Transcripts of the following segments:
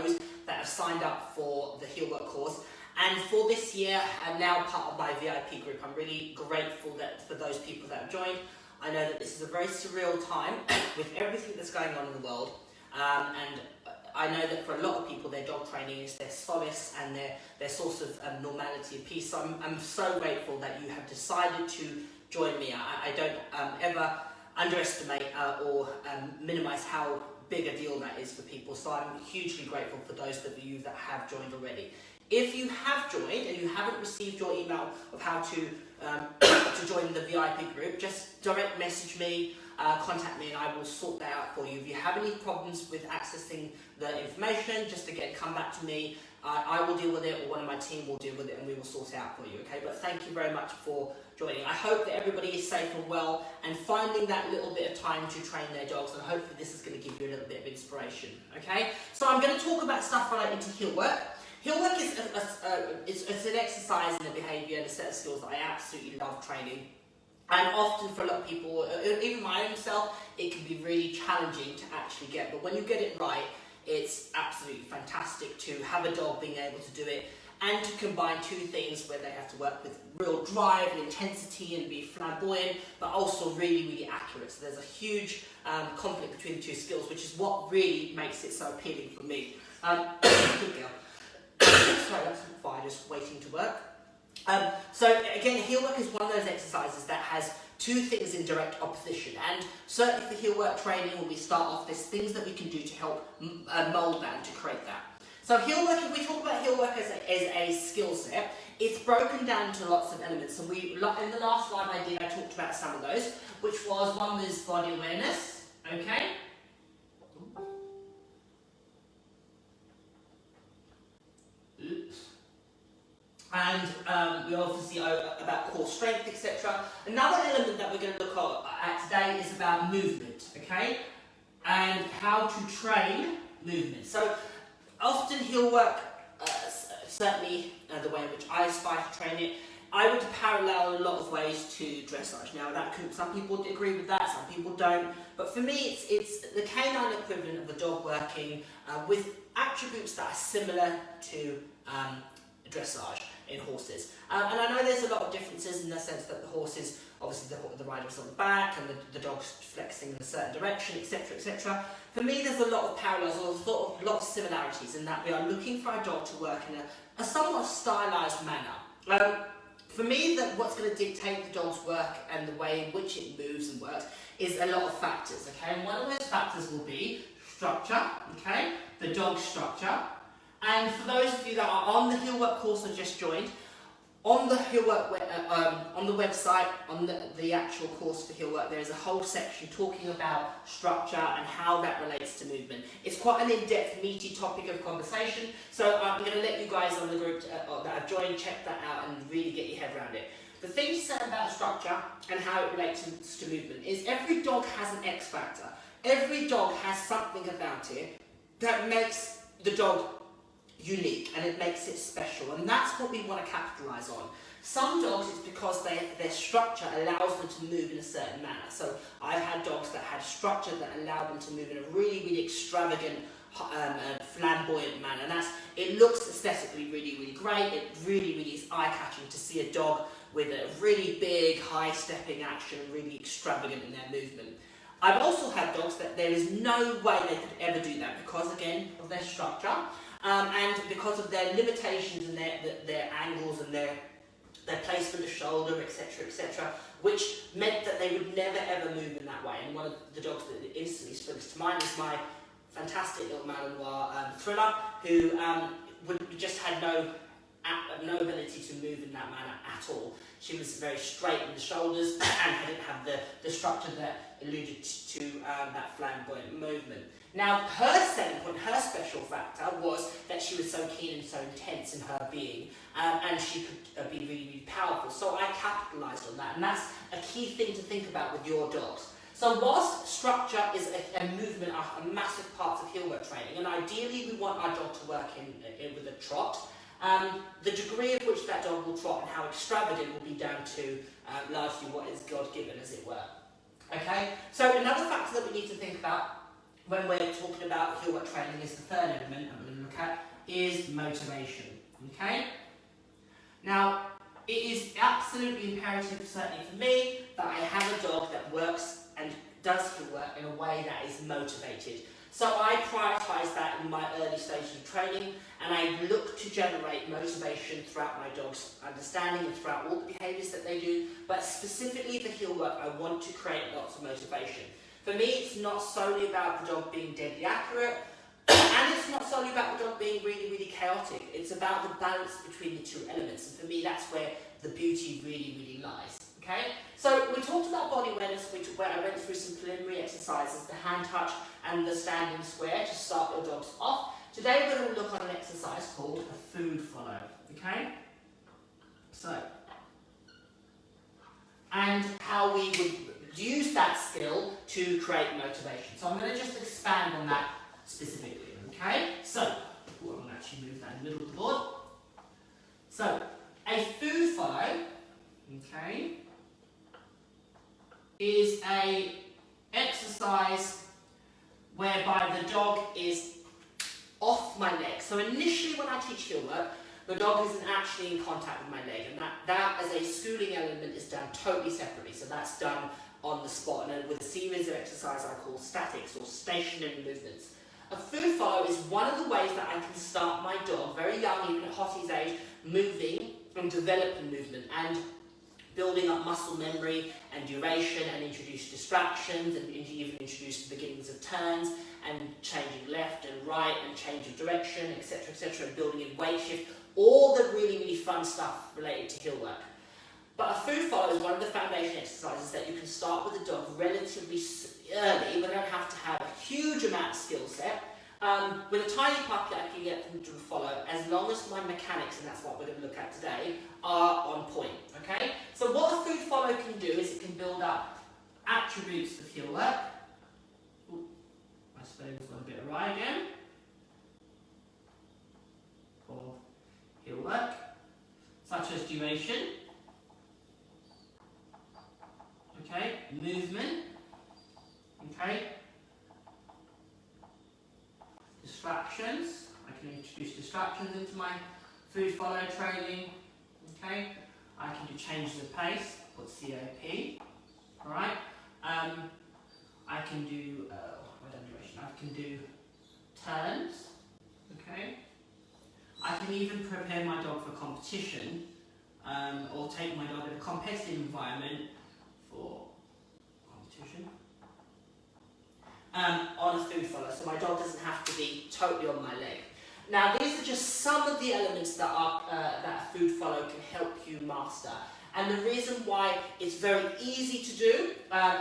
those that have signed up for the Heelwork course. And for this year, I'm now part of my VIP group. I'm really grateful for those people that have joined. I know that this is a very surreal time with everything that's going on in the world. And I know that for a lot of people, their dog training is their solace and their source of normality and peace. So I'm so grateful that you have decided to join me. I don't ever underestimate or minimize how big a deal that is for people. So I'm hugely grateful for those of you that have joined already. If you have joined and you haven't received your email of how to join the VIP group, just direct message me, contact me, and I will sort that out for you. If you have any problems with accessing the information, just again, come back to me. I will deal with it, or one of my team will deal with it, and we will sort it out for you, okay? But thank you very much for joining. I hope that everybody is safe and well and finding that little bit of time to train their dogs, and hopefully this is going to give you a little bit of inspiration, okay? So I'm going to talk about stuff related to Heelwork. Heelwork is it's an exercise and a behaviour and a set of skills that I absolutely love training. And often for a lot of people, even my own self, it can be really challenging to actually get. But when you get it right, it's absolutely fantastic to have a dog being able to do it and to combine two things where they have to work with real drive and intensity and be flamboyant, but also really, really accurate. So there's a huge conflict between the two skills, which is what really makes it so appealing for me. Good girl. Sorry, that's fine, just waiting to work. So again, Heelwork is one of those exercises that has two things in direct opposition, and certainly for Heelwork training, when we start off, there's things that we can do to help mould that and to create that. So Heelwork, if we talk about Heelwork as a skill set, it's broken down into lots of elements. And in the last live I did, I talked about some of those, which was one was body awareness, okay? And we obviously about core strength, etc. Another element that we're going to look at today is about movement, okay? And how to train movement. So often Heelwork, certainly the way in which I aspire to train it, I would parallel a lot of ways to dressage. Now, some people agree with that, some people don't. But for me, it's the canine equivalent of the dog working with attributes that are similar to dressage in horses. And I know there's a lot of differences in the sense that the horses, obviously the rider's on the back and the dog's flexing in a certain direction, etc., etc. For me, there's a lot of parallels, or a lot of similarities in that we are looking for our dog to work in a somewhat stylised manner. For me, what's going to dictate the dog's work and the way in which it moves and works is a lot of factors, okay? And one of those factors will be structure, okay? The dog's structure. And for those of you that are on the Heelwork course or just joined, on the Heelwork on the website, on the actual course for Heelwork, there is a whole section talking about structure and how that relates to movement. It's quite an in-depth, meaty topic of conversation, so I'm going to let you guys on the group that have joined check that out and really get your head around it. The thing to say about structure and how it relates to movement is every dog has an X factor. Every dog has something about it that makes the dog unique and it makes it special, and that's what we want to capitalise on. Some dogs, it's because their structure allows them to move in a certain manner. So I've had dogs that had structure that allowed them to move in a really, really extravagant, flamboyant manner, and it looks aesthetically really, really great. It really, really is eye-catching to see a dog with a really big, high-stepping action, really extravagant in their movement. I've also had dogs that there is no way they could ever do that because, again, of their structure. And because of their limitations and their angles and their placement of shoulder, etc., etc., which meant that they would never ever move in that way. And one of the dogs that instantly springs to mind is my fantastic little Malinois Thriller, who just had no ability to move in that manner at all. She was very straight in the shoulders and didn't have the structure that alluded to that flamboyant movement. Now, her selling point, her special factor was that she was so keen and so intense in her being, and she could be really, really powerful. So I capitalised on that, and that's a key thing to think about with your dogs. So whilst structure is a movement, a massive part of Heelwork training, and ideally we want our dog to work in with a trot, the degree of which that dog will trot and how extravagant will be down to largely what is God-given, as it were. Okay, so another factor that we need to think about when we're talking about Heelwork training is the third element that we're going to look at is motivation, okay? Now, it is absolutely imperative, certainly for me, that I have a dog that works and does heel work in a way that is motivated. So I prioritise that in my early stages of training, and I look to generate motivation throughout my dog's understanding and throughout all the behaviours that they do, but specifically the heel work, I want to create lots of motivation. For me, it's not solely about the dog being deadly accurate, and it's not solely about the dog being really, really chaotic. It's about the balance between the two elements, and for me, that's where the beauty really, really lies. Okay? So we talked about body awareness, where I went through some preliminary exercises, the hand touch and the standing square to start your dogs off. Today we're going to look at an exercise called a food follow. Okay? So, and how we would use that skill to create motivation. So I'm going to just expand on that specifically. Okay? So, I'm going to actually move that in the middle of the board. So, a food follow, okay, is a exercise whereby the dog is off my leg. So initially when I teach heel work, the dog isn't actually in contact with my leg, and that as a schooling element is done totally separately. So that's done on the spot, and with a series of exercises I call statics or stationary movements. A food follow is one of the ways that I can start my dog, very young, even at Hottie's age, moving and developing movement and building up muscle memory and duration, and introduce distractions, and even introduce the beginnings of turns and changing left and right and change of direction, etc., and building in weight shift, all the really, really fun stuff related to heel work. But a food follow is one of the foundation exercises that you can start with the dog relatively early. We don't have to have a huge amount of skill set. With a tiny puppy, I can get them to follow as long as my mechanics, and that's what we're going to look at today, are on point. Okay? So what a food follow can do is it can build up attributes of heel work. Ooh, my spelling's got a bit awry again. For heel work, such as duration, okay, movement, okay. Distractions, I can introduce distractions into my food follow training, okay. I can do changes of pace, put COP, alright. I can do, duration, I can do turns, okay. I can even prepare my dog for competition, or take my dog in a competitive environment for competition. On a food follow, so my dog doesn't have to be totally on my leg. Now, these are just some of the elements that that a food follow can help you master. And the reason why it's very easy to do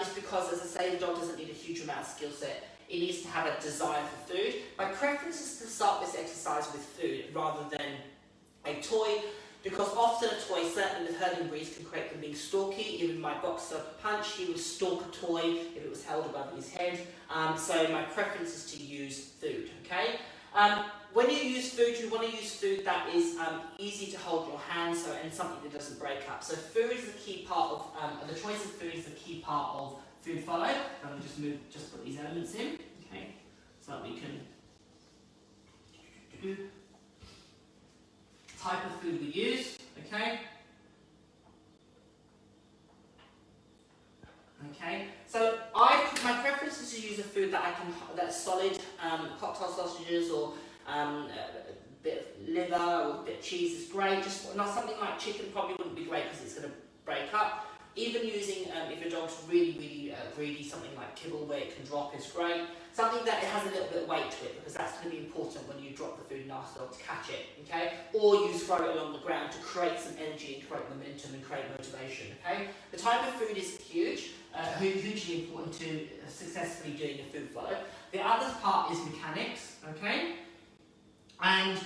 is because, as I say, the dog doesn't need a huge amount of skill set. It needs to have a desire for food. My preference is to start this exercise with food rather than a toy, because often a toy, certainly with herding breeds, can create them being stalky. Even my boxer Punch, he would stalk a toy if it was held above his head. So my preference is to use food, okay? When you use food, you want to use food that is easy to hold your hand, and something that doesn't break up. So food is a key part of, the choice of food is a key part of food follow. I'm going to just put these elements in, okay? So that we can do type of food we use, okay? Okay, so my preference is to use a food that's solid, cocktail sausages or a bit of liver or a bit of cheese is great. Just not something like chicken probably wouldn't be great because it's going to break up. Even using, if your dog's really, really greedy, something like kibble where it can drop is great. Something that it has a little bit of weight to it, because that's going to be important when you drop the food and ask the dog to catch it, okay? Or you throw it along the ground to create some energy and create momentum and create motivation, okay? The type of food is hugely important to successfully doing a food follow. The other part is mechanics, okay? And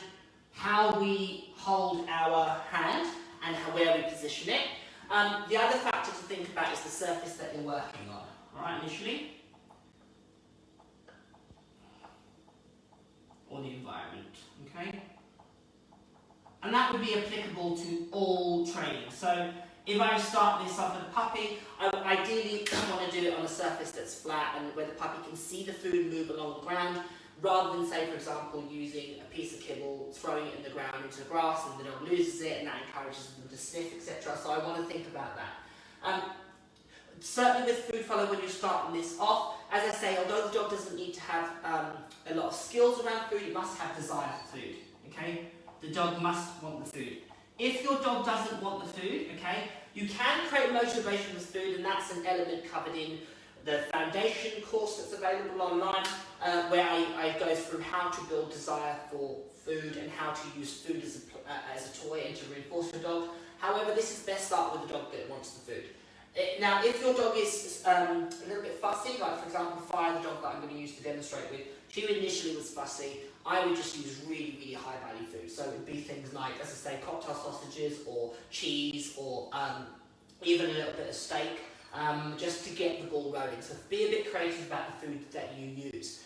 how we hold our hand and where we position it. The other factor to think about is the surface that you're working on, alright, initially. Or the environment, okay? And that would be applicable to all training. So if I start this off with a puppy, I would ideally want to do it on a surface that's flat and where the puppy can see the food move along the ground, rather than, say, for example, using a piece of example, throwing it in the ground into the grass and the dog loses it and that encourages them to sniff, etc. So I want to think about that. Certainly with food follow, when you're starting this off, as I say, although the dog doesn't need to have a lot of skills around food, it must have desire for food, okay? The dog must want the food. If your dog doesn't want the food, okay, you can create motivation with food, and that's an element covered in the foundation course that's available online, where I go through how to build desire for food and how to use food as a toy and to reinforce your dog. However, this is best start with a dog that wants the food. Now, if your dog is a little bit fussy, like for example, Fire, the dog that I'm going to use to demonstrate with, she initially was fussy. I would just use really, really high value food. So it would be things like, as I say, cocktail sausages or cheese or even a little bit of steak, just to get the ball rolling. So be a bit creative about the food that you use.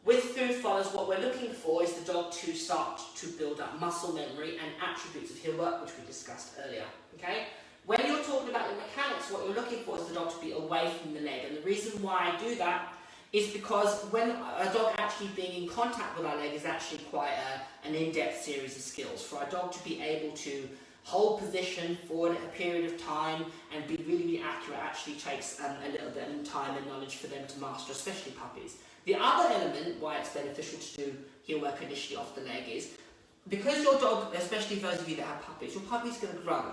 With food follows, what we're looking for is the dog to start to build up muscle memory and attributes of Heelwork, which we discussed earlier. Okay? When you're talking about the mechanics, what you're looking for is the dog to be away from the leg. And the reason why I do that is because when a dog actually being in contact with our leg is actually quite an in-depth series of skills. For our dog to be able to hold position for a period of time and be really, really accurate actually takes a little bit of time and knowledge for them to master, especially puppies. The other element why it's beneficial to do Heelwork initially off the leg is because your dog, especially those of you that have puppies, your puppy's going to grow.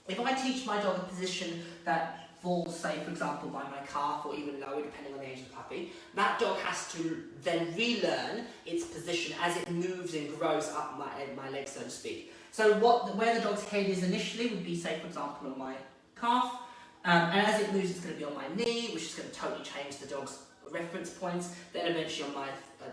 If I teach my dog a position that falls, say, for example, by my calf or even lower, depending on the age of the puppy, that dog has to then relearn its position as it moves and grows up my leg, so to speak. So where the dog's head is initially would be, say, for example, on my calf, and as it moves, it's going to be on my knee, which is going to totally change the dog's reference points, then eventually on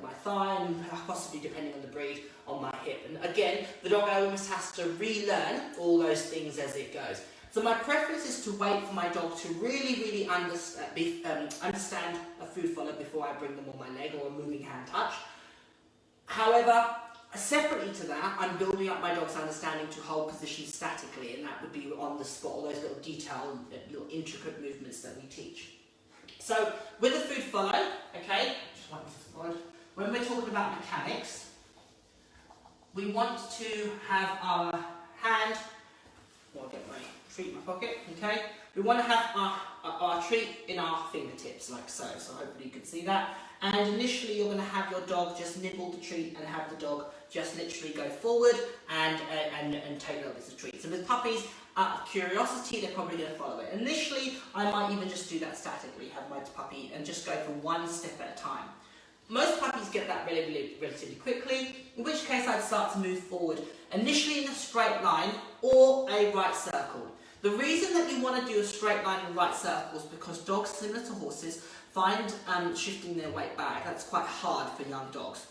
my thigh, and possibly, depending on the breed, on my hip. And again, the dog almost has to relearn all those things as it goes. So my preference is to wait for my dog to really, really understand a food follow before I bring them on my leg or a moving hand touch. However, separately to that, I'm building up my dog's understanding to hold position statically, and that would be on the spot, all those little detailed, little intricate movements that we teach. So with the food follow, okay, just like this slide, when we're talking about mechanics, we want to have our hand, I'll get my treat in my pocket, okay, we want to have our treat in our fingertips, like so, so hopefully you can see that. And initially you're going to have your dog just nibble the treat and have the dog just literally go forward and take little bits of treat. So with puppies, out of curiosity, they're probably going to follow it. Initially, I might even just do that statically, have my puppy and just go for one step at a time. Most puppies get that relatively quickly, in which case I'd start to move forward, initially in a straight line or a right circle. The reason that you want to do a straight line and right circle is because dogs, similar to horses, find shifting their weight back. That's quite hard for young dogs.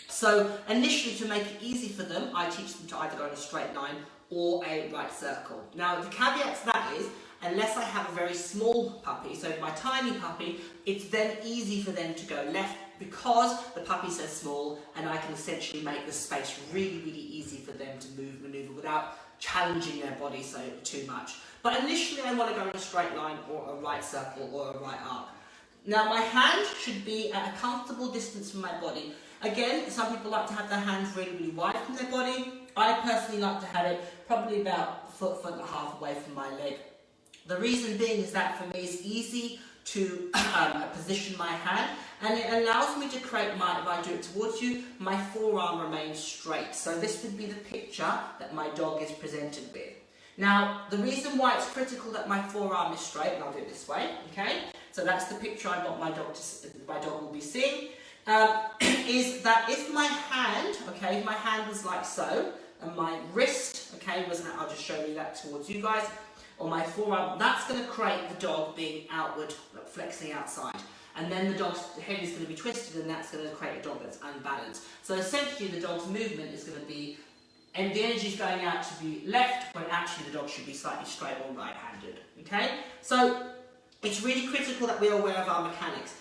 So initially, to make it easy for them, I teach them to either go in a straight line or a right circle. Now the caveat to that is, unless I have a very small puppy, so my tiny puppy, it's then easy for them to go left because the puppy's so small and I can essentially make the space really, really easy for them to maneuver without challenging their body so too much. But initially I want to go in a straight line or a right circle or a right arc. Now my hand should be at a comfortable distance from my body. Again, some people like to have their hands really, really wide from their body. I personally like to have it probably about a foot and a half away from my leg. The reason being is that for me it's easy to position my hand, and it allows me to create if I do it towards you, my forearm remains straight. So this would be the picture that my dog is presented with. Now, the reason why it's critical that my forearm is straight, and I'll do it this way, okay? So that's the picture I want my dog will be seeing, is that if my hand, okay, if my hand was like so, and my wrist, okay, I'll just show you that towards you guys, or my forearm, that's going to create the dog being outward, flexing outside. And then the dog's head is going to be twisted, and that's going to create a dog that's unbalanced. So essentially the dog's movement is going to be, and the energy is going out to be left, when actually the dog should be slightly straight or right-handed, okay? So it's really critical that we're aware of our mechanics.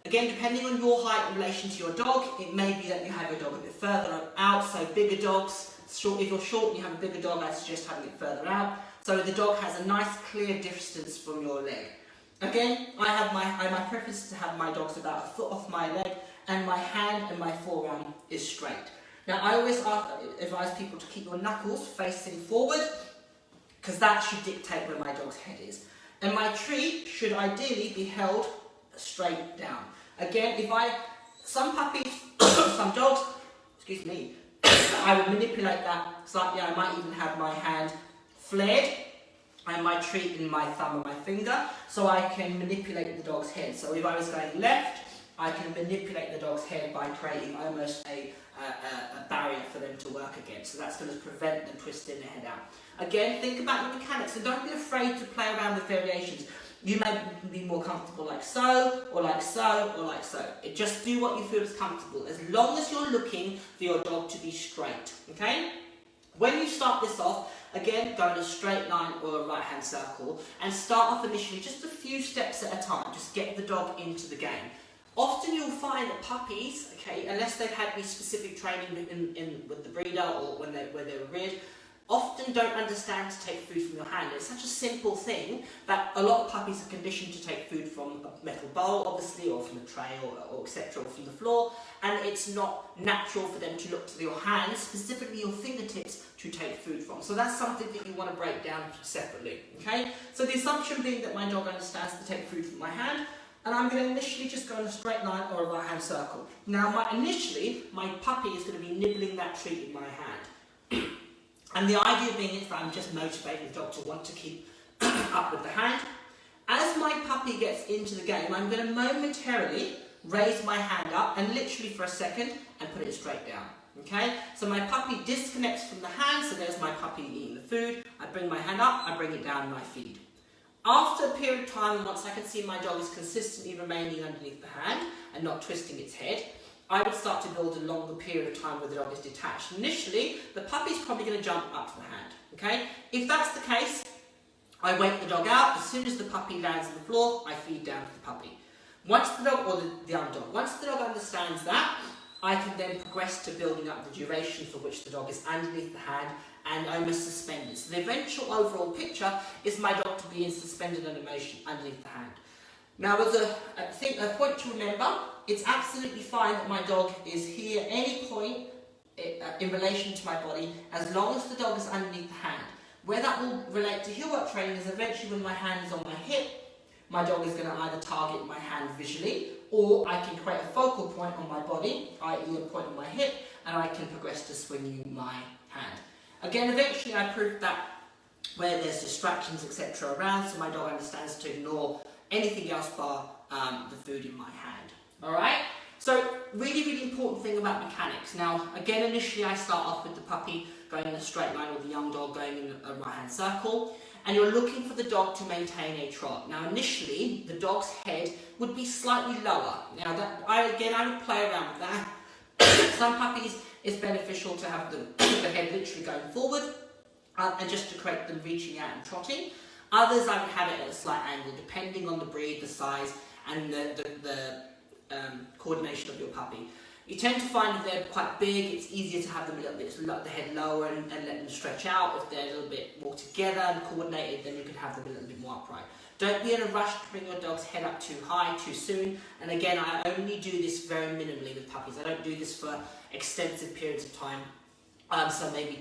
Again, depending on your height in relation to your dog, it may be that you have your dog a bit further out, so bigger dogs, if you're short and you have a bigger dog, I suggest having it further out, so the dog has a nice clear distance from your leg. Again, my preference is to have my dogs about a foot off my leg, and my hand and my forearm is straight. Now I always advise people to keep your knuckles facing forward, because that should dictate where my dog's head is. And my treat should ideally be held straight down. Again, some puppies, some dogs, excuse me, I will manipulate that slightly. I might even have my hand flared and my treat in my thumb or my finger, so I can manipulate the dog's head. So if I was going left, I can manipulate the dog's head by creating almost a barrier for them to work against. So that's going to prevent them twisting their head out. Again, think about the mechanics, and don't be afraid to play around with variations. You may be more comfortable like so, or like so, or like so. Just do what you feel is comfortable, as long as you're looking for your dog to be straight, okay? When you start this off, again, go in a straight line or a right-hand circle, and start off initially just a few steps at a time. Just get the dog into the game. Often you'll find that puppies, okay, unless they've had any specific training with the breeder or when they were reared, often don't understand to take food from your hand. It's such a simple thing that a lot of puppies are conditioned to take food from a metal bowl, obviously, or from a tray, or etc., or from the floor, and it's not natural for them to look to your hands, specifically your fingertips, to take food from. So that's something that you want to break down separately, okay? So the assumption being that my dog understands to take food from my hand, and I'm going to initially just go in a straight line or a right-hand circle. Now, initially, my puppy is going to be nibbling that treat in my hand. And the idea being is that I'm just motivating the dog to want to keep up with the hand. As my puppy gets into the game, I'm going to momentarily raise my hand up, and literally for a second, and put it straight down. Okay? So my puppy disconnects from the hand, so there's my puppy eating the food. I bring my hand up, I bring it down, and I feed. After a period of time, once I can see my dog is consistently remaining underneath the hand and not twisting its head, I would start to build a longer period of time where the dog is detached. Initially, the puppy's probably going to jump up to the hand. Okay? If that's the case, I wake the dog out. As soon as the puppy lands on the floor, I feed down to the puppy. Once the dog, or the young dog, once the dog understands that, I can then progress to building up the duration for which the dog is underneath the hand and almost suspended. So the eventual overall picture is my dog to be in suspended animation underneath the hand. Now, as a point to remember, it's absolutely fine that my dog is here at any point in relation to my body, as long as the dog is underneath the hand. Where that will relate to Heelwork training is eventually when my hand is on my hip, my dog is going to either target my hand visually, or I can create a focal point on my body, i.e. a point on my hip, and I can progress to swinging my hand. Again, eventually I proved that where there's distractions, etc. around, so my dog understands to ignore anything else bar the food in my hand. Alright? So, really, really important thing about mechanics. Now, again, initially I start off with the puppy going in a straight line, with the young dog going in a right-hand circle, and you're looking for the dog to maintain a trot. Now, initially, the dog's head would be slightly lower. Now, I would play around with that. Some puppies, it's beneficial to have the head literally going forward, and just to create them reaching out and trotting. Others, I would have it at a slight angle, depending on the breed, the size, and the coordination of your puppy. You tend to find if they're quite big, it's easier to have them a little bit, the head lower and let them stretch out. If they're a little bit more together and coordinated, then you can have them a little bit more upright. Don't be in a rush to bring your dog's head up too high, too soon. And again, I only do this very minimally with puppies. I don't do this for extensive periods of time. So maybe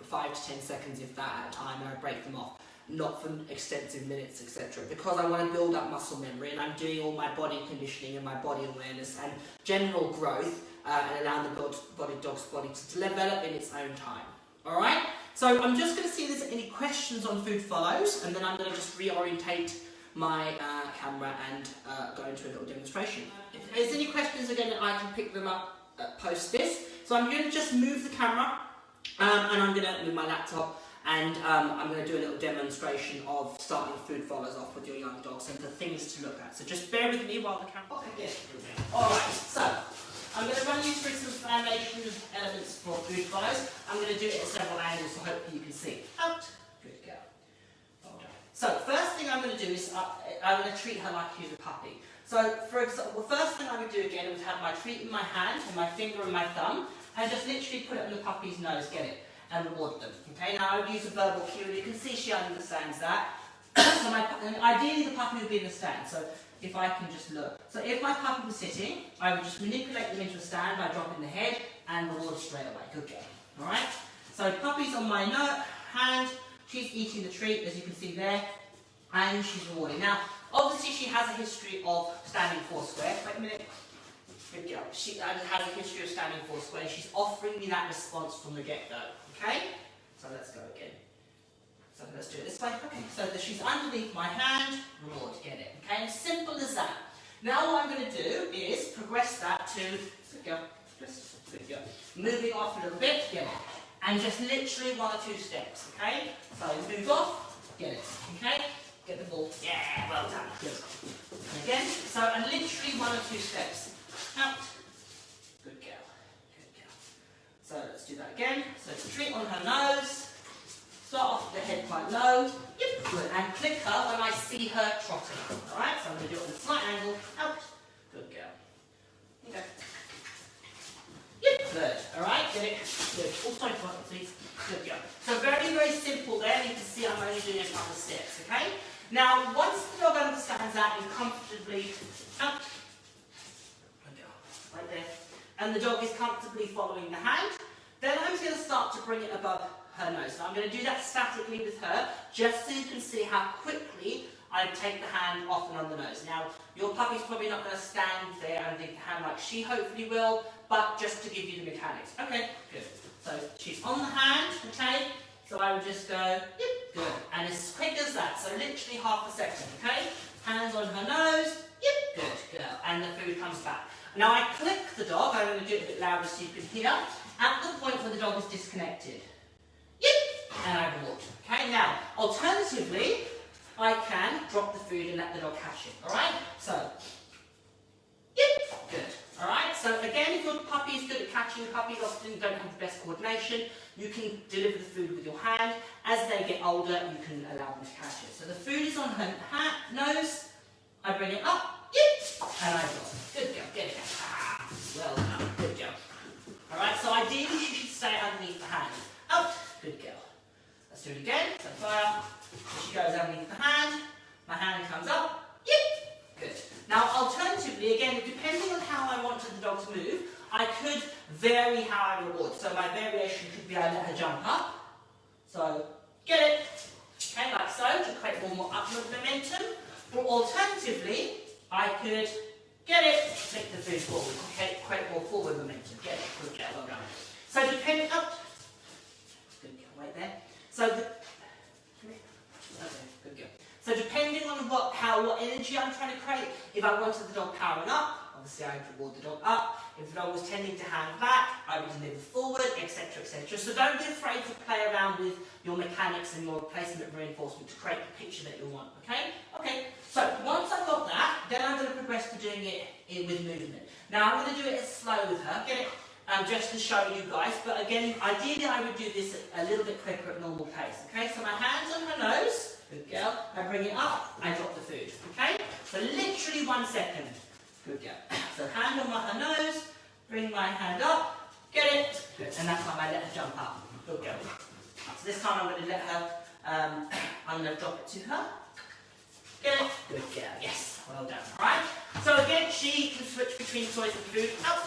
5 to 10 seconds, if that, at a time, and I break them off. Not for extensive minutes, etc. Because I want to build up muscle memory, and I'm doing all my body conditioning and my body awareness and general growth, and allowing the dog's body to develop in its own time. Alright? So I'm just going to see if there's any questions on food follows, and then I'm going to just reorientate my camera and go into a little demonstration. If there's any questions, again, I can pick them up post this. So I'm going to just move the camera, and I'm going to move my laptop, and I'm going to do a little demonstration of starting food follows off with your young dogs and the things to look at. So just bear with me while the camera gets through. Alright, so I'm going to run you through some foundation elements for food follows. I'm going to do it at several angles, so hopefully you can see. Out. Good girl. Well done. So first thing I'm going to do is I'm going to treat her like she's a puppy. So for example, the first thing I'm going to do again is have my treat in my hand, and my finger and my thumb, and just literally put it on the puppy's nose, get it, and reward them. Okay, now I would use a verbal cue, and you can see she understands that. So ideally the puppy would be in the stand. So if I can just look. So if my puppy was sitting, I would just manipulate them into a stand by dropping the head and reward straight away. Good job. Alright? So puppy's on my hand, she's eating the treat, as you can see there, and she's rewarding. Now, obviously she has a history of standing foursquare. Wait a minute. Good girl. She has a history of standing foursquare. She's offering me that response from the get-go. Okay? So let's go again. So let's do it this way. Okay, so she's underneath my hand, reward, get it. Okay, as simple as that. Now what I'm going to do is progress that to, good girl, good girl. Moving off a little bit, get it. And just literally 1 or 2 steps, okay? So move off, get it, okay? Get the ball, yeah, well done, good. And again, so and literally 1 or 2 steps. Out, good girl, good girl. So let's do that again. So treat on her nose. Start off with the head quite low, yep, good, and click her when I see her trotting. Alright, so I'm going to do it on a slight angle, out, good girl. Okay. Yep, good, alright, get it, good. Also, please, good girl. So very, very simple there, you can see I'm only doing a couple of steps, okay? Now, once the dog understands that and comfortably, out, good girl, right there, and the dog is comfortably following the hand, then I'm going to start to bring it above her nose. So I'm going to do that statically with her, just so you can see how quickly I take the hand off and on the nose. Now, your puppy's probably not going to stand there and take the hand like she hopefully will, but just to give you the mechanics. Okay, good. So she's on the hand, okay? So I would just go, yep, good. And as quick as that, so literally half a second, okay? Hands on her nose, yep, good, good. And the food comes back. Now I click the dog, I'm going to do it a bit louder so you can hear, at the point where the dog is disconnected. Yep, and I walked. Okay, now, alternatively, I can drop the food and let the dog catch it. Alright? So, yep, good. Alright, so again, if your puppy is good at catching, puppies often don't have the best coordination, you can deliver the food with your hand. As they get older, you can allow them to catch it. So the food is on her nose, I bring it up, yep, and I drop it. Good girl, get it. Ah, well done, good girl. Alright, so ideally she should stay underneath the hand. Out, good girl. Let's do it again, so fire. She goes underneath the hand, my hand comes up, yep, good. Now alternatively, again, depending on how I want the dog to move, I could vary how I reward. So my variation could be I let her jump up, so get it, okay, like so, to create more upward momentum. Or alternatively, I could get it, take the food forward, okay, create more forward momentum, get it, good girl, well done. So depending, up, good girl, right there. So good girl. So depending on what energy I'm trying to create, if I wanted the dog powering up, obviously I would reward the dog up. If the dog was tending to hand back, I would deliver forward, etc., etc. So don't be afraid to play around with your mechanics and your placement reinforcement to create the picture that you want, okay? Okay, so once I've got that, then I'm going to progress to doing it with movement. Now I'm going to do it as slow with her, get it? Just to show you guys, but again, ideally I would do this a little bit quicker at normal pace, okay? So my hand's on her nose, good girl, I bring it up, I drop the food, okay? So literally 1 second, good girl. So hand on her nose, bring my hand up, get it, good. And that time I let her jump up, good girl. So this time I'm going to let her, I'm going to drop it to her, get it, good girl, yes, well done, alright? So again, she can switch between toys and food, out.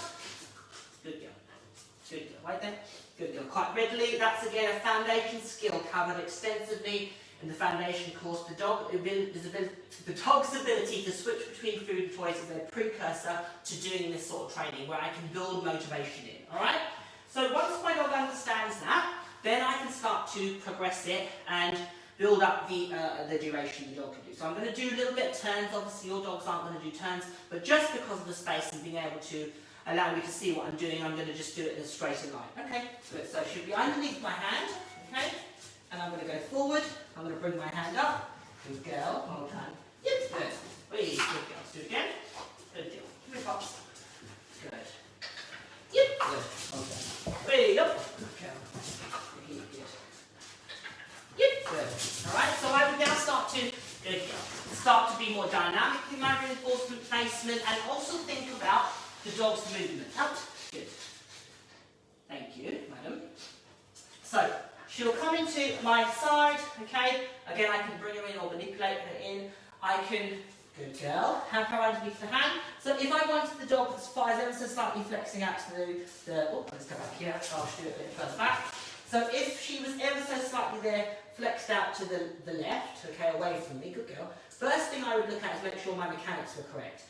Good girl. Good girl. Right there. Good girl. Quite readily. That's again a foundation skill covered extensively in the foundation course. The dog's ability to switch between food and toys is a precursor to doing this sort of training where I can build motivation in. Alright? So once my dog understands that, then I can start to progress it and build up the duration the dog can do. So I'm going to do a little bit of turns. Obviously your dogs aren't going to do turns, but just because of the space and being able to allow me to see what I'm doing, I'm going to just do it in a straighter line. Okay, good. So it should be underneath my hand, okay? And I'm going to go forward. I'm going to bring my hand up. Good girl. Well done. Yep, good. Wait, good girl. Let's do it again. Good deal. Give me pops. Good. Yep, good. Well done. Wait, up. Good girl. Really good. Yep, good. Alright, so I would now start to, good girl, start to be more dynamic in my reinforcement placement and also think about the dog's movement. Out. Good. Thank you, madam. So, she'll come into my side, okay? Again, I can bring her in or manipulate her in. I can Good girl. Hand power underneath the hand. So if I wanted the dog that's far ever so slightly flexing out to oh, let's go back here. I'll do it a bit further back. So if she was ever so slightly there, flexed out to the left, okay, away from me, good girl. First thing I would look at is make sure my mechanics were correct.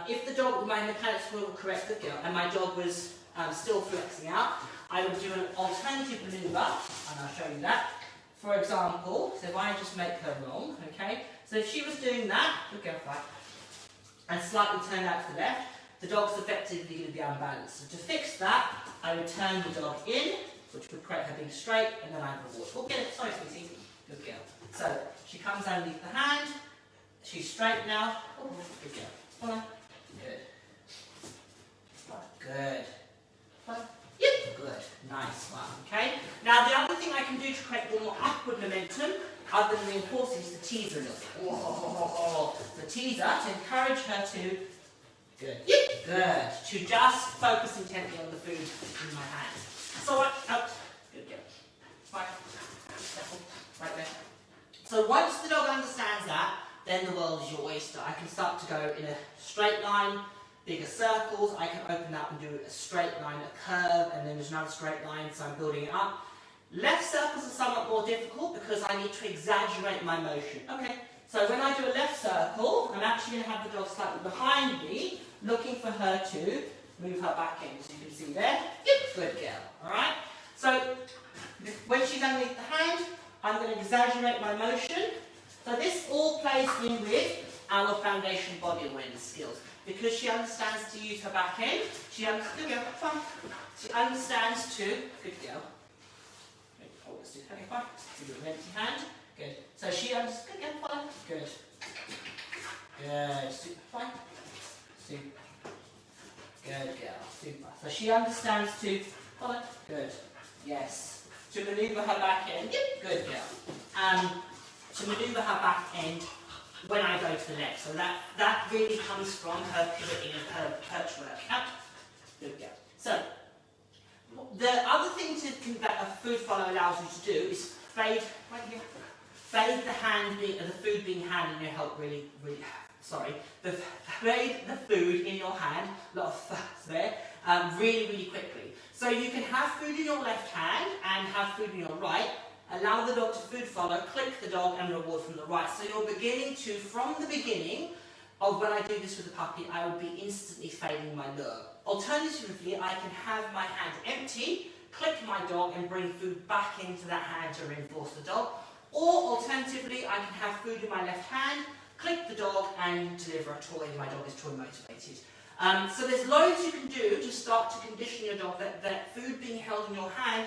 If my mechanics were correct, good girl, and my dog was still flexing out, I would do an alternative manoeuvre, and I'll show you that. For example, so if I just make her wrong, okay, so if she was doing that, good girl, right, and slightly turned out to the left, the dog's effectively going to be unbalanced. So to fix that, I would turn the dog in, which would create her being straight, and then I'd reward. Oh, get it, sorry, sweetie. Good girl. So she comes underneath the hand, she's straight now. Oh, good girl. Hold on. Good. Good. Yep. Good. Nice one. Okay. Now the other thing I can do to create more upward momentum, other than reinforcing, is the teaser. The teaser to encourage her to. Good. Yep. Good. To just focus intently on the food in my hand. So what? Out. Good girl. Fine. Right there. So once the dog understands that, then the world is your oyster. I can start to go in a straight line, bigger circles. I can open up and do a straight line, a curve, and then there's another straight line, so I'm building it up. Left circles are somewhat more difficult because I need to exaggerate my motion. Okay, so when I do a left circle, I'm actually going to have the dog slightly behind me, looking for her to move her back in, so you can see there. Yep, good girl. Alright, so when she's underneath the hand, I'm going to exaggerate my motion. So this all plays in with our foundation body awareness skills. Because she understands to use her back end, she understands to, good girl. Oh, let's do, okay, fine. Do an empty hand. Good. So she understands, good girl, fine. Good. Good. Super, fine. Super. Good girl. Super. So she understands to follow. Good. Yes. To manoeuvre her back end. Yep. Good girl. To manoeuvre her back end when I go to the next. So that really comes from her pivoting and her perch work. Out. Good girl. So the other thing that a food follow allows you to do is fade right here. Fade the hand, the food being hand in your help really. Fade the food in your hand, a lot of fuss there, really quickly. So you can have food in your left hand and have food in your right. Allow the dog to food follow, click the dog and reward from the right. So you're beginning to, from the beginning of when I do this with the puppy, I would be instantly fading my lure. Alternatively, I can have my hand empty, click my dog and bring food back into that hand to reinforce the dog. Or alternatively, I can have food in my left hand, click the dog and deliver a toy. My dog is toy motivated. So there's loads you can do to start to condition your dog that food being held in your hand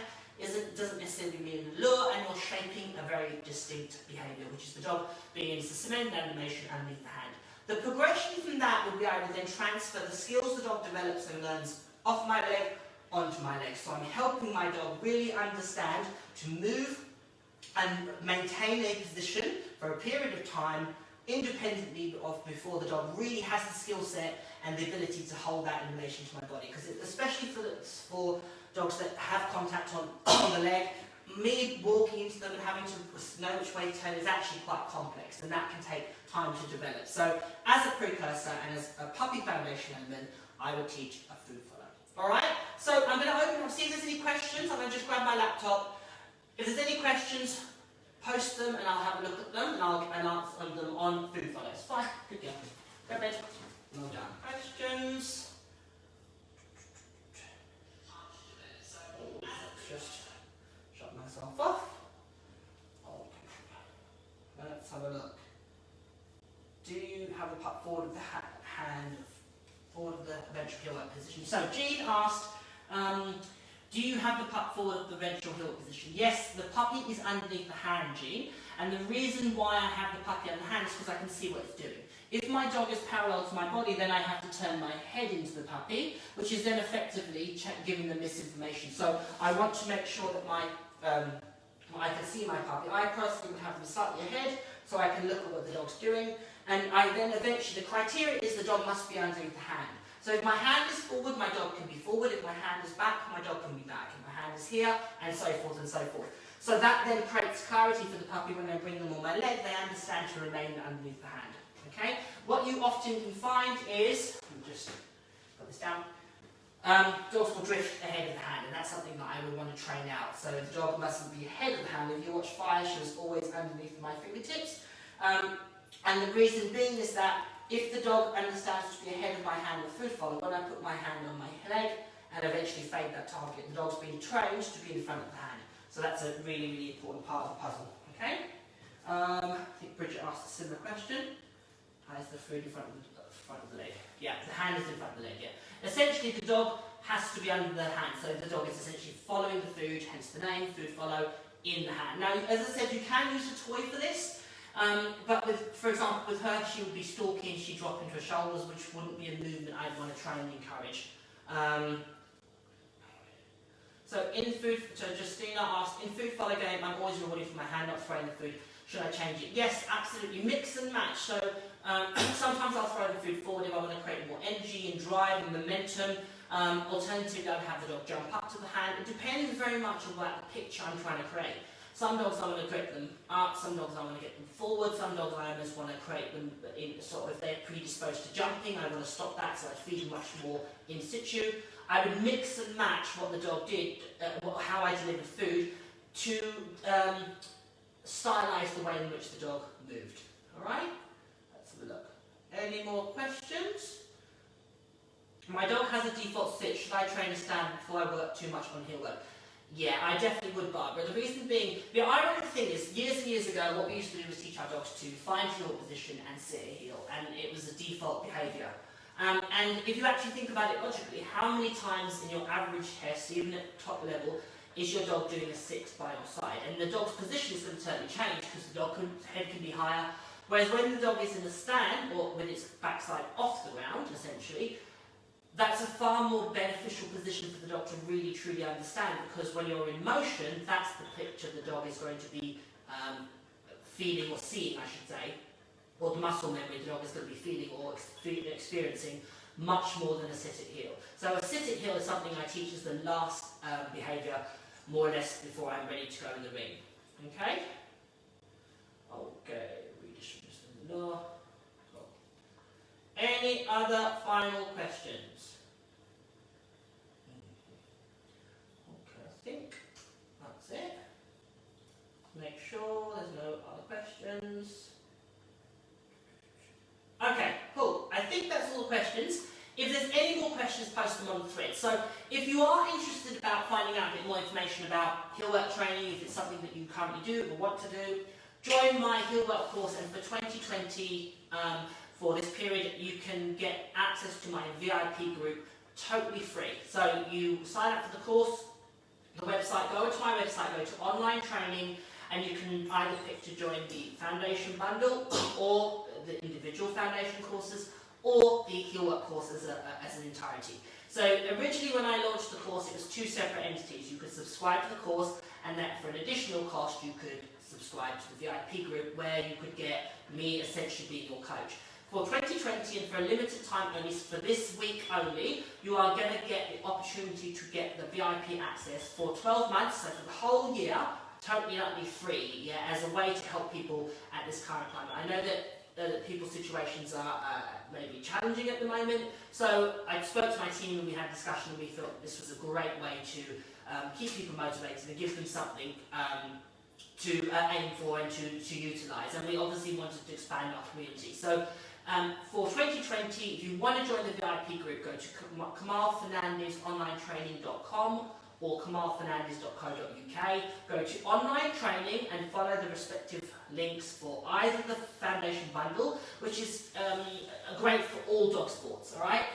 doesn't necessarily mean a lure, and you're shaping a very distinct behaviour, which is the dog being able to cement animation underneath the hand. The progression from that would be I would then transfer the skills the dog develops and learns off my leg onto my leg. So I'm helping my dog really understand to move and maintain a position for a period of time independently of before the dog really has the skill set and the ability to hold that in relation to my body. Because especially for dogs that have contact on the leg, me walking into them and having to know which way to turn is actually quite complex, and that can take time to develop. So as a precursor and as a puppy foundation element, I would teach a food follow. Alright, so I'm going to open up, see if there's any questions. I'm going to just grab my laptop. If there's any questions, post them and I'll have a look at them and I'll answer them on food follows. Fine, good girl. Go bed. Well done. Questions? Just shut myself off. Okay. Let's have a look. Do you have a pup forward of the hand, forward of the ventral heel up position? So Jean asked, do you have the pup forward of the ventral heel position? Yes, the puppy is underneath the hand, Jean, and the reason why I have the puppy under the hand is because I can see what it's doing. If my dog is parallel to my body, then I have to turn my head into the puppy, which is then effectively giving them misinformation. So I want to make sure that I can see my puppy. I personally would have them slightly ahead, so I can look at what the dog's doing. And I then eventually, the criteria is the dog must be underneath the hand. So if my hand is forward, my dog can be forward. If my hand is back, my dog can be back. If my hand is here, and so forth and so forth. So that then creates clarity for the puppy when I bring them on my leg. They understand to remain underneath the hand. Okay? What you often can find is, let me just put this down, dogs will drift ahead of the hand, and that's something that I would want to train out. So the dog mustn't be ahead of the hand. If you watch Fire, she was always underneath my fingertips. And the reason being is that if the dog understands to be ahead of my hand with food follow, when I put my hand on my leg and eventually fade that target, the dog's been trained to be in front of the hand. So that's a really, really important part of the puzzle. Okay? I think Bridget asked a similar question. How is the food in front of the leg? Yeah, the hand is in front of the leg, yeah. Essentially, the dog has to be under the hand, so the dog is essentially following the food, hence the name, food follow, in the hand. Now, as I said, you can use a toy for this, but for example, with her, she would be stalking, she'd drop into her shoulders, which wouldn't be a movement I'd want to try and encourage. So Justina asked, in food follow game, I'm always rewarding for my hand, not throwing the food. Should I change it? Yes, absolutely. Mix and match. So sometimes I'll throw the food forward if I want to create more energy and drive and momentum. Alternatively, I'd have the dog jump up to the hand. It depends very much on what picture I'm trying to create. Some dogs I want to create them up, some dogs I want to get them forward, some dogs I almost want to create them in sort of, if they're predisposed to jumping, I want to stop that, so I'd feed them much more in situ. I would mix and match what the dog did, how I delivered food, to stylize the way in which the dog moved. Alright? Let's have a look. Any more questions? My dog has a default sit. Should I train a stand before I work too much on heel work? Yeah, I definitely would, Barbara. The reason being, the ironic thing is, years and years ago, what we used to do was teach our dogs to find heel position and sit a heel, and it was a default behaviour. And if you actually think about it logically, how many times in your average test, even at top level, is your dog doing a sit by your side? And the dog's position is going to certainly change because the dog's head can be higher. Whereas when the dog is in the stand, or with its backside off the ground, essentially, that's a far more beneficial position for the dog to really truly understand, because when you're in motion, that's the picture the dog is going to be feeling or seeing, I should say, or the muscle memory the dog is going to be feeling or experiencing much more than a sit-at-heel. So a sit-at-heel is something I teach as the last behaviour, more or less before I'm ready to go in the ring. Okay? Okay, redistribution the law. Any other final questions? Okay, I think that's it. Make sure there's no other questions. Okay, cool. I think that's all the questions. If there's any more questions, post them on the thread. So if you are interested about finding out a bit more information about Heelwork training, if it's something that you currently do or want to do, join my Heelwork course, and for 2020, for this period, you can get access to my VIP group totally free. So you sign up for the course, the website, go to my website, go to online training, and you can either pick to join the foundation bundle or the individual foundation courses, or the Heelwork course as an entirety. So originally when I launched the course, it was two separate entities. You could subscribe to the course, and then for an additional cost, you could subscribe to the VIP group, where you could get me essentially being your coach. For 2020, and for a limited time only, for this week only, you are going to get the opportunity to get the VIP access for 12 months, so for the whole year, totally and utterly free, yeah, as a way to help people at this current climate. I know that people's situations are maybe challenging at the moment, so I spoke to my team and we had a discussion, and we thought this was a great way to keep people motivated and give them something to aim for and to utilise. And we obviously wanted to expand our community. So for 2020, if you want to join the VIP group, go to kamalfernandezonlinetraining.com or kamalfernandez.co.uk. Go to online training and follow the respective links for either the foundation bundle, which is great for all dog sports, alright?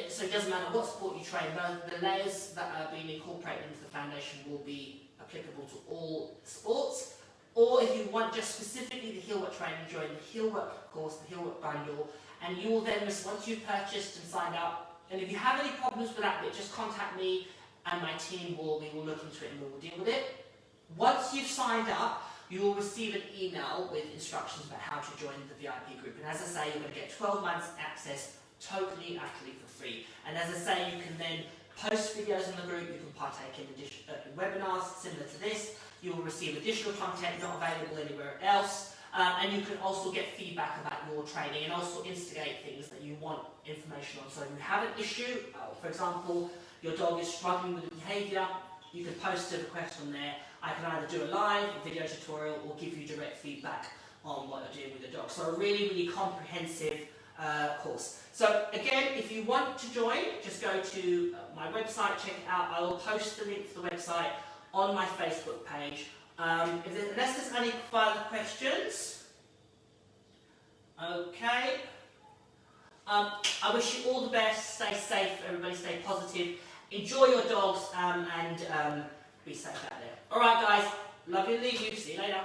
So it doesn't matter what sport you train, the layers that are being incorporated into the foundation will be applicable to all sports. Or if you want just specifically the Heelwork training, join the Heelwork course, the Heelwork bundle, and you will then, once you've purchased and signed up, and if you have any problems with that bit, just contact me and my team we will look into it and we will deal with it. Once you've signed up, you will receive an email with instructions about how to join the VIP group. And as I say, you're going to get 12 months access totally, utterly for free. And as I say, you can then post videos in the group, you can partake in webinars similar to this, you will receive additional content not available anywhere else, and you can also get feedback about your training and also instigate things that you want information on. So if you have an issue, for example, your dog is struggling with behaviour, you can post a request on there. I can either do a live video tutorial or give you direct feedback on what you're doing with your dog. So a really, really comprehensive course. So again, if you want to join, just go to my website, check it out. I will post the link to the website on my Facebook page. Unless there's any further questions. Okay. I wish you all the best. Stay safe, everybody. Stay positive. Enjoy your dogs and be safe out there. All right, guys. Love you and leave you. See you later.